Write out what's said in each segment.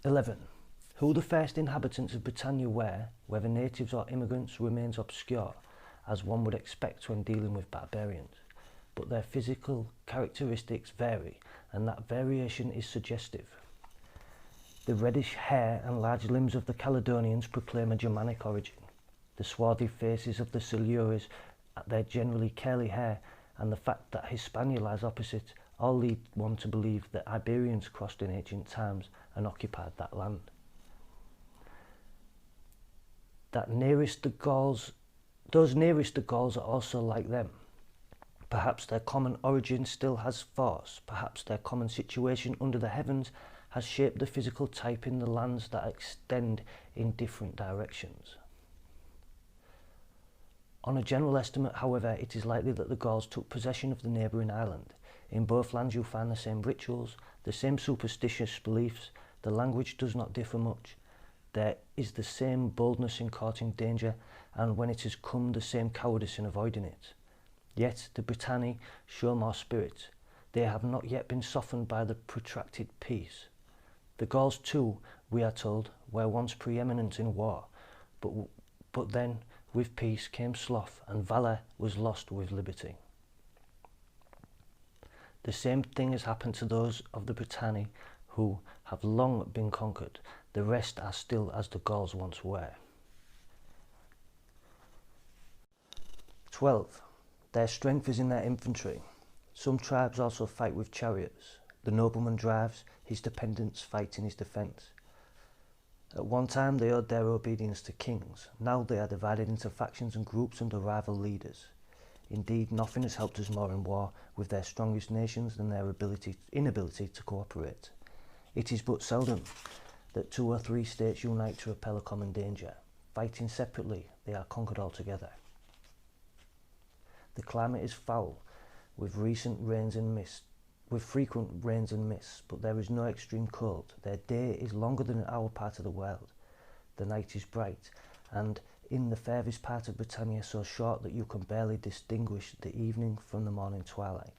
11. Who the first inhabitants of Britannia were, whether natives or immigrants, remains obscure, as one would expect when dealing with barbarians, but their physical characteristics vary, and that variation is suggestive. The reddish hair and large limbs of the Caledonians proclaim a Germanic origin. The swarthy faces of the Silures, their generally curly hair, and the fact that Hispania lies opposite all lead one to believe that Iberians crossed in ancient times and occupied that land. Those nearest the Gauls are also like them. Perhaps their common origin still has force, perhaps their common situation under the heavens has shaped the physical type in the lands that extend in different directions. On a general estimate, however, it is likely that the Gauls took possession of the neighbouring island. In both lands you find the same rituals, the same superstitious beliefs, the language does not differ much. There is the same boldness in courting danger, and when it has come, the same cowardice in avoiding it. Yet the Britanni show more spirit. They have not yet been softened by the protracted peace. The Gauls too, we are told, were once preeminent in war, but then with peace came sloth, and valour was lost with liberty. The same thing has happened to those of the Britanni who have long been conquered. The rest are still as the Gauls once were. 12. Their strength is in their infantry. Some tribes also fight with chariots. The nobleman drives, his dependents fight in his defence. At one time they owed their obedience to kings. Now they are divided into factions and groups under rival leaders. Indeed, nothing has helped us more in war with their strongest nations than their inability to cooperate. It is but seldom that 2 or 3 states unite to repel a common danger. Fighting separately, they are conquered altogether. The climate is foul, with frequent rains and mists, but there is no extreme cold. Their day is longer than in our part of the world. The night is bright, and in the furthest part of Britannia so short that you can barely distinguish the evening from the morning twilight.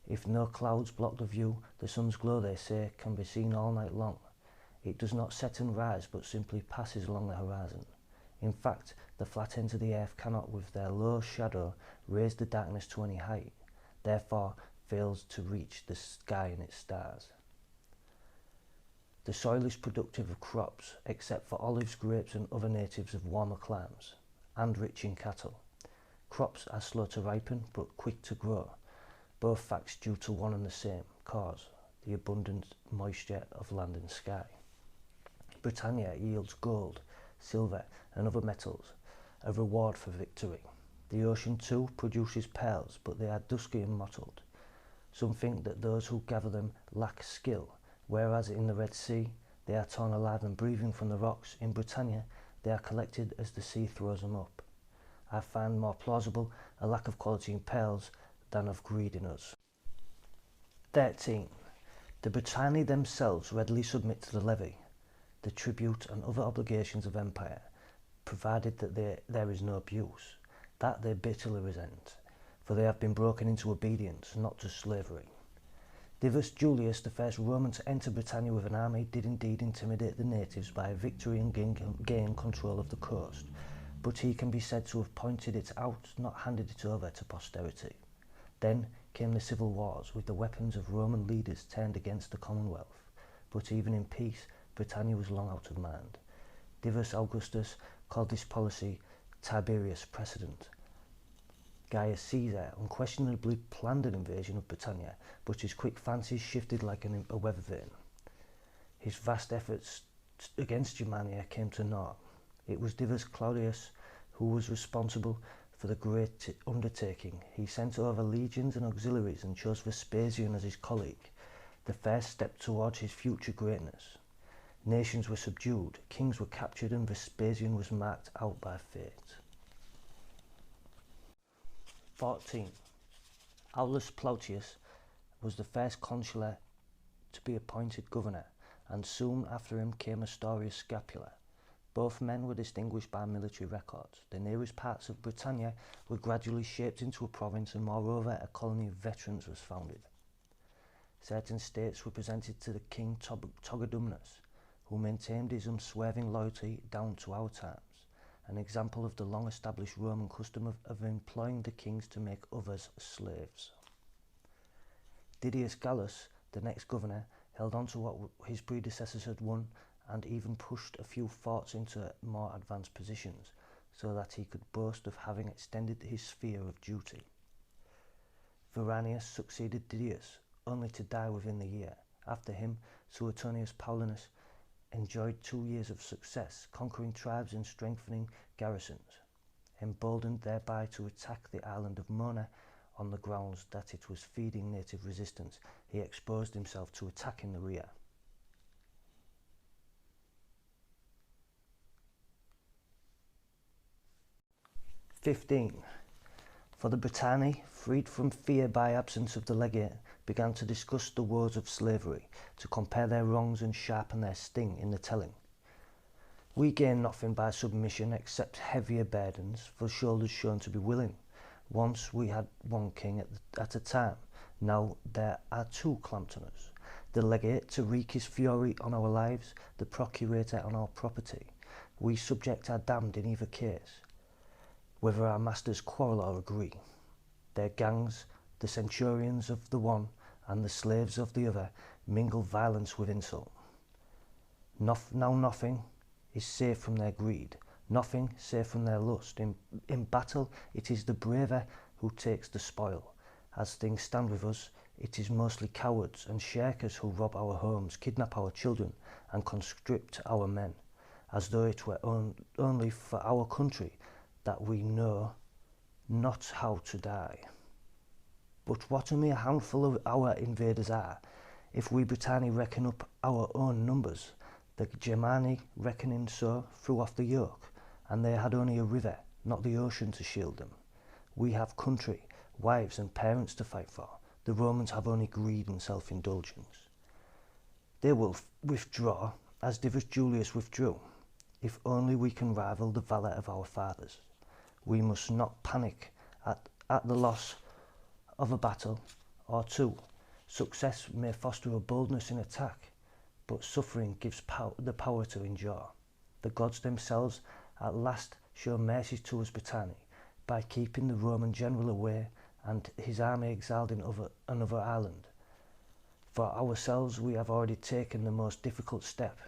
If no clouds block the view, the sun's glow, they say, can be seen all night long. It does not set and rise, but simply passes along the horizon. In fact, the flat ends of the earth cannot, with their low shadow, raise the darkness to any height, therefore fails to reach the sky and its stars. The soil is productive of crops, except for olives, grapes and other natives of warmer climes, and rich in cattle. Crops are slow to ripen, but quick to grow, both facts due to one and the same cause, the abundant moisture of land and sky. Britannia yields gold, silver and other metals, a reward for victory. The ocean too produces pearls, but they are dusky and mottled. Some think that those who gather them lack skill, whereas in the Red Sea they are torn alive and breathing from the rocks. In Britannia they are collected as the sea throws them up. I find more plausible a lack of quality in pearls than of greed in us. 13. The Britanni themselves readily submit to the levy, the tribute and other obligations of empire, provided that there is no abuse. That they bitterly resent, for they have been broken into obedience, not to slavery. Divus Julius, the first Roman to enter Britannia with an army, did indeed intimidate the natives by a victory and gain control of the coast, but he can be said to have pointed it out, not handed it over to posterity. Then came the civil wars, with the weapons of Roman leaders turned against the Commonwealth, but even in peace, Britannia was long out of mind. Divus Augustus called this policy Tiberius' precedent. Gaius Caesar unquestionably planned an invasion of Britannia, but his quick fancies shifted like a weather vane. His vast efforts against Germania came to naught. It was Divus Claudius who was responsible for the great undertaking. He sent over legions and auxiliaries and chose Vespasian as his colleague, the first step towards his future greatness. Nations were subdued, kings were captured, and Vespasian was marked out by fate. 14. Aulus Plautius was the first consular to be appointed governor, and soon after him came Astorius Scapula. Both men were distinguished by military records. The nearest parts of Britannia were gradually shaped into a province, and moreover a colony of veterans was founded. Certain states were presented to the king Togodumnus, who maintained his unswerving loyalty down to our times, an example of the long-established Roman custom of employing the kings to make others slaves. Didius Gallus, the next governor, held on to what his predecessors had won and even pushed a few forts into more advanced positions, so that he could boast of having extended his sphere of duty. Veranius succeeded Didius, only to die within the year. After him, Suetonius Paulinus enjoyed 2 years of success, conquering tribes and strengthening garrisons. Emboldened thereby to attack the island of Mona on the grounds that it was feeding native resistance, he exposed himself to attack in the rear. "15. For the Britanni, freed from fear by absence of the legate, began to discuss the woes of slavery, to compare their wrongs and sharpen their sting in the telling. We gain nothing by submission except heavier burdens for shoulders shown to be willing. Once we had one king at a time, now there are 2 clamped on us. The legate to wreak his fury on our lives, the procurator on our property. We subject are damned in either case, whether our masters quarrel or agree. Their gangs, the centurions of the one and the slaves of the other, mingle violence with insult. Now nothing is safe from their greed, nothing safe from their lust. In battle it is the braver who takes the spoil. As things stand with us, it is mostly cowards and shirkers who rob our homes, kidnap our children and conscript our men, as though it were only for our country that we know not how to die. But what a mere handful of our invaders are, if we Britanni reckon up our own numbers. The Germani, reckoning so, threw off the yoke, and they had only a river, not the ocean, to shield them. We have country, wives and parents to fight for. The Romans have only greed and self-indulgence. They will withdraw, as Divus Julius withdrew, if only we can rival the valour of our fathers. We must not panic at the loss of a battle or 2. Success may foster a boldness in attack, but suffering gives the power to endure. The gods themselves at last show mercy to us Britanni, by keeping the Roman general away and his army exiled in another island. For ourselves we have already taken the most difficult step.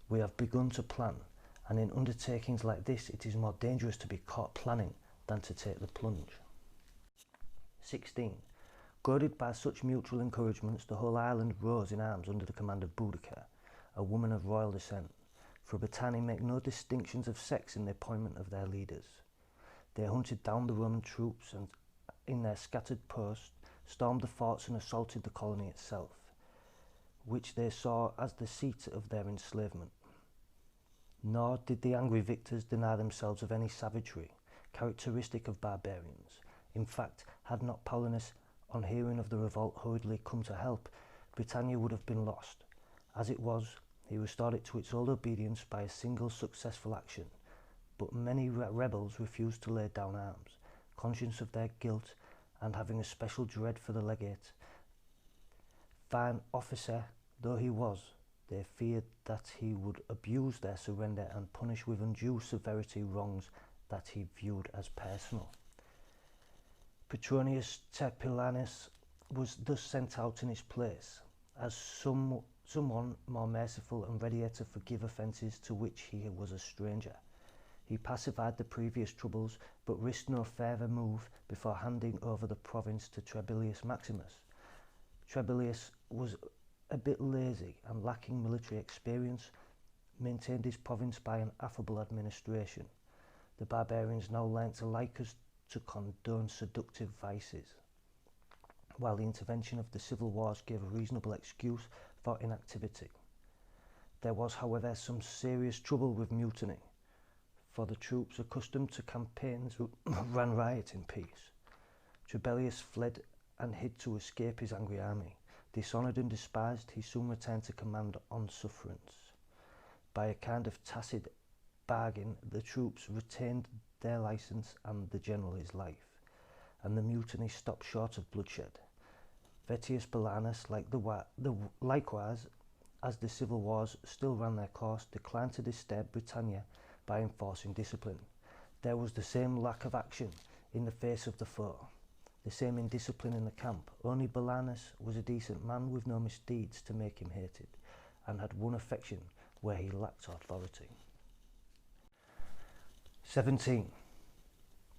We have begun to plan, and in undertakings like this it is more dangerous to be caught planning than to take the plunge. 16. Goaded by such mutual encouragements, the whole island rose in arms under the command of Boudicca, a woman of royal descent. For Britanni make no distinctions of sex in the appointment of their leaders. They hunted down the Roman troops and, in their scattered posts, stormed the forts and assaulted the colony itself, which they saw as the seat of their enslavement. Nor did the angry victors deny themselves of any savagery, characteristic of barbarians. In fact, had not Paulinus, on hearing of the revolt, hurriedly come to help, Britannia would have been lost. As it was, he restored it to its old obedience by a single successful action, but many rebels refused to lay down arms, conscious of their guilt and having a special dread for the legate. Fine officer though he was, they feared that he would abuse their surrender and punish with undue severity wrongs that he viewed as personal. Petronius Terpillanus was thus sent out in his place, as someone more merciful and readier to forgive offences to which he was a stranger. He pacified the previous troubles, but risked no further move before handing over the province to Trebellius Maximus. Trebellius was a bit lazy and lacking military experience, maintained his province by an affable administration. The barbarians now learnt to like us to condone seductive vices, while the intervention of the civil wars gave a reasonable excuse for inactivity. There was, however, some serious trouble with mutiny, for the troops accustomed to campaigns ran riot in peace. Trebellius fled and hid to escape his angry army. Dishonoured and despised, he soon returned to command on sufferance. By a kind of tacit bargain, the troops retained their licence and the general his life, and the mutiny stopped short of bloodshed. Vettius Belanus, likewise, as the civil wars still ran their course, declined to disturb Britannia by enforcing discipline. There was the same lack of action in the face of the foe, the same indiscipline in the camp. Only Belanus was a decent man with no misdeeds to make him hated, and had won affection where he lacked authority. 17.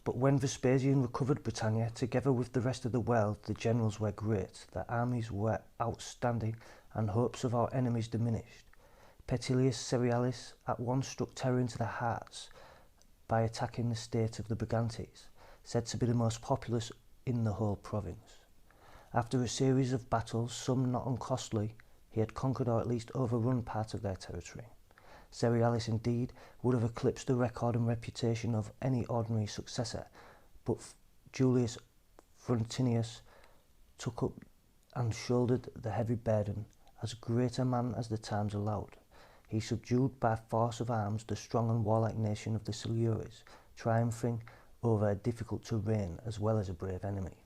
But when Vespasian recovered Britannia, together with the rest of the world, the generals were great, their armies were outstanding, and hopes of our enemies diminished. Petilius Cerealis at once struck terror into their hearts by attacking the state of the Brigantes, said to be the most populous in the whole province. After a series of battles, some not uncostly, he had conquered or at least overrun part of their territory. Cerealis indeed would have eclipsed the record and reputation of any ordinary successor, but Julius Frontinius took up and shouldered the heavy burden as great a man as the times allowed. He subdued by force of arms the strong and warlike nation of the Silures, triumphing over a difficult terrain as well as a brave enemy.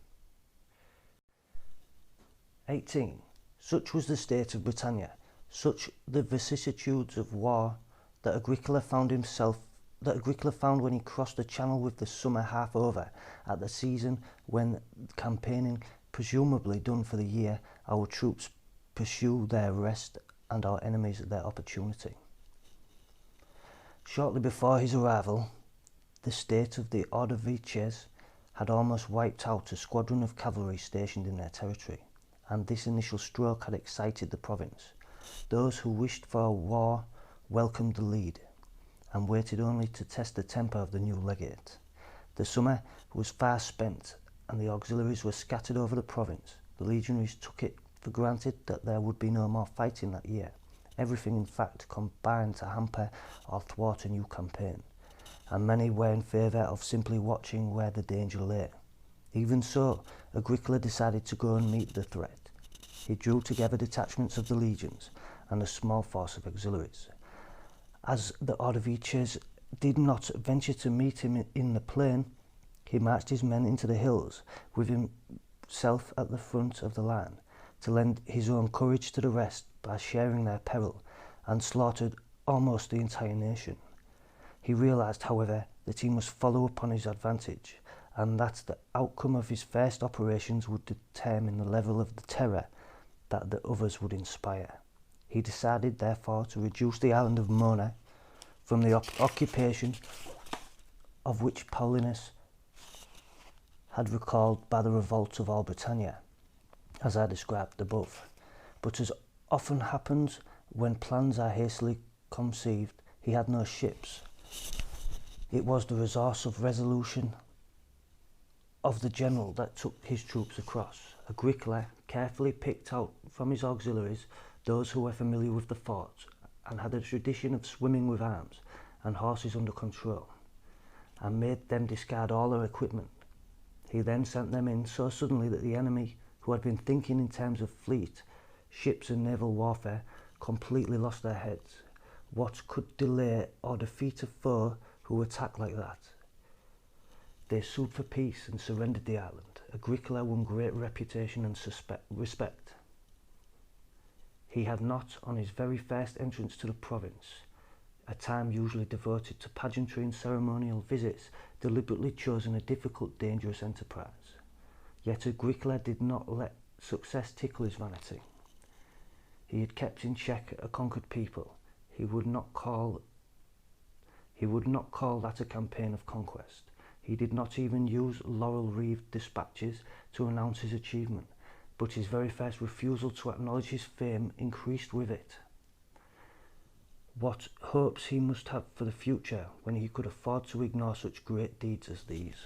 18. Such was the state of Britannia, such the vicissitudes of war, that Agricola found when he crossed the channel with the summer half over, at the season when campaigning presumably done for the year, our troops pursue their rest and our enemies their opportunity. Shortly before his arrival, the state of the Ordovices had almost wiped out a squadron of cavalry stationed in their territory, and this initial stroke had excited the province. Those who wished for a war welcomed the lead, and waited only to test the temper of the new legate. The summer was far spent, and the auxiliaries were scattered over the province. The legionaries took it for granted that there would be no more fighting that year. Everything, in fact, combined to hamper or thwart a new campaign, and many were in favour of simply watching where the danger lay. Even so, Agricola decided to go and meet the threat. He drew together detachments of the legions and a small force of auxiliaries. As the Ordovices did not venture to meet him in the plain, he marched his men into the hills, with himself at the front of the line, to lend his own courage to the rest by sharing their peril, and slaughtered almost the entire nation. He realised, however, that he must follow upon his advantage, and that the outcome of his first operations would determine the level of the terror that the others would inspire. He decided, therefore, to reduce the island of Mona from the occupation of which Paulinus had recalled by the revolt of all Britannia, as I described above. But as often happens when plans are hastily conceived, he had no ships. It was the resource of resolution of the general that took his troops across. Agricola carefully picked out from his auxiliaries those who were familiar with the fort and had a tradition of swimming with arms and horses under control, and made them discard all their equipment. He then sent them in so suddenly that the enemy, who had been thinking in terms of fleet, ships and naval warfare, completely lost their heads. What could delay or defeat a foe who attacked like that? They sued for peace and surrendered the island. Agricola won great reputation and respect. He had not, on his very first entrance to the province, a time usually devoted to pageantry and ceremonial visits, deliberately chosen a difficult, dangerous enterprise. Yet Agricola did not let success tickle his vanity. He had kept in check a conquered people. He would not call that a campaign of conquest. He did not even use laurel-wreathed dispatches to announce his achievement, but his very first refusal to acknowledge his fame increased with it. What hopes he must have for the future when he could afford to ignore such great deeds as these.